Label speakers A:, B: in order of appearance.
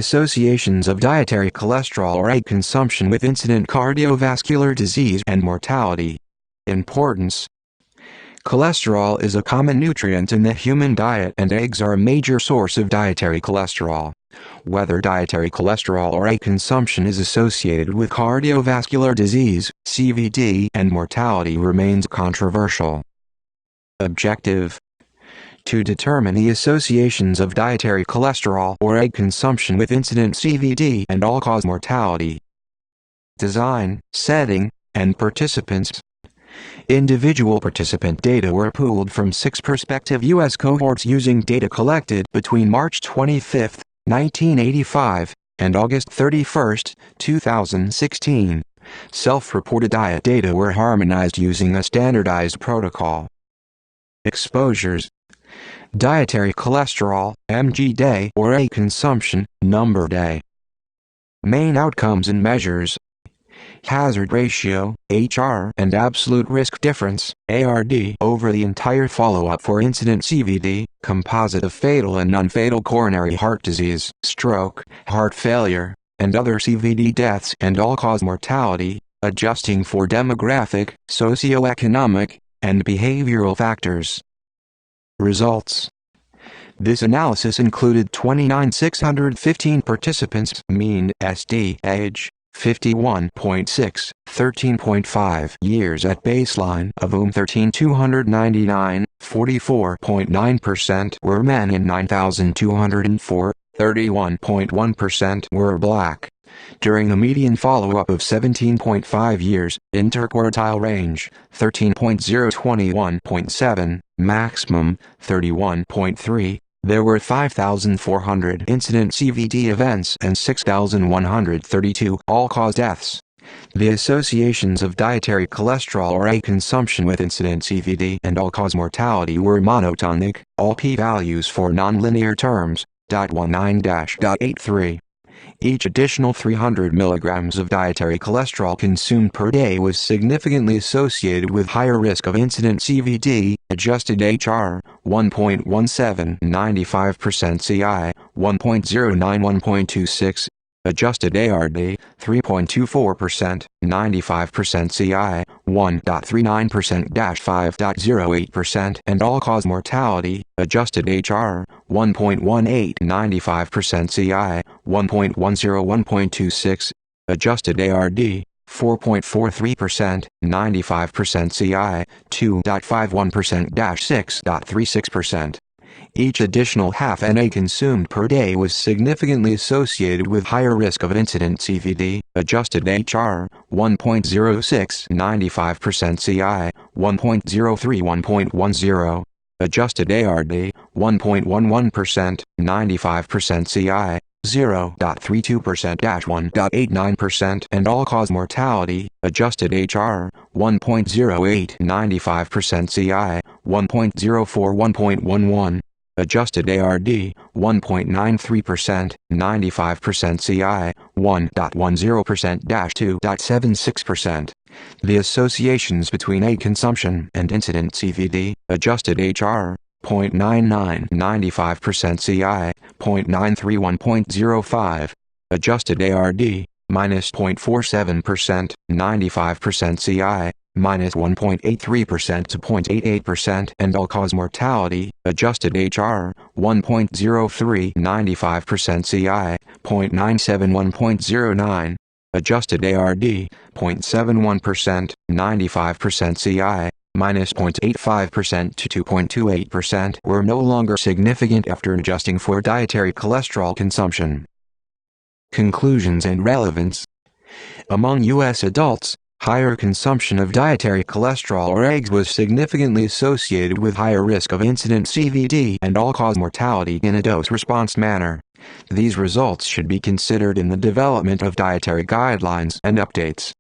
A: Associations of dietary cholesterol or egg consumption with incident cardiovascular disease and mortality. Importance. Cholesterol is a common nutrient in the human diet, and eggs are a major source of dietary cholesterol. Whether dietary cholesterol or egg consumption is associated with cardiovascular disease, CVD, and mortality remains controversial. Objective: to determine the associations of dietary cholesterol or egg consumption with incident CVD and all-cause mortality. Design, setting, and participants. Individual participant data were pooled from 6 prospective U.S. cohorts using data collected between March 25, 1985, and August 31, 2016. Self-reported diet data were harmonized using a standardized protocol. Exposures. Dietary cholesterol, mg day, or egg consumption, number day. Main outcomes and measures. Hazard ratio, HR, and absolute risk difference, ARD, over the entire follow-up for incident CVD, composite of fatal and non-fatal coronary heart disease, stroke, heart failure, and other CVD deaths and all-cause mortality, adjusting for demographic, socioeconomic, and behavioral factors. Results. This analysis included 29,615 participants, mean SD age 51.6, 13.5 years at baseline, of whom 13,299, 44.9% were men and 9,204, 31.1% were Black. During the median follow-up of 17.5 years, interquartile range, 13.021.7, maximum, 31.3, there were 5,400 incident CVD events and 6,132 all-cause deaths. The associations of dietary cholesterol or egg consumption with incident CVD and all-cause mortality were monotonic, all p-values for nonlinear terms, .19-.83. Each additional 300 mg of dietary cholesterol consumed per day was significantly associated with higher risk of incident CVD, adjusted HR, 1.17, 95% CI, 1.09, 1.26, adjusted ARD, 3.24%, 95% CI, 1.39%-5.08%, and all-cause mortality, adjusted HR, 1.18, 95% CI, 1.10, 1.26, adjusted ARD, 4.43%, 95% CI, 2.51%-6.36%. Each additional half NA consumed per day was significantly associated with higher risk of incident CVD, adjusted HR, 1.06, 95% CI, 1.03, 1.10, adjusted ARD, 1.11%, 95% CI, 0.32%-1.89%, and all-cause mortality, adjusted HR, 1.08, 95% CI, 1.04, 1.11, adjusted ARD, 1.93%, 95% CI, 1.10%-2.76%. The associations between egg consumption and incident CVD, adjusted HR, 0.99, 95% CI, 0.93, 1.05, adjusted ARD, minus 0.47%, 95% CI, minus 1.83% to 0.88%, and all-cause mortality, adjusted HR, 1.03, 95% CI, 0.97, 1.09, adjusted ARD, 0.71%, 95% CI, minus 0.85% to 2.28% were no longer significant after adjusting for dietary cholesterol consumption. Conclusions and relevance. Among U.S. adults, higher consumption of dietary cholesterol or eggs was significantly associated with higher risk of incident CVD and all-cause mortality in a dose-response manner. These results should be considered in the development of dietary guidelines and updates.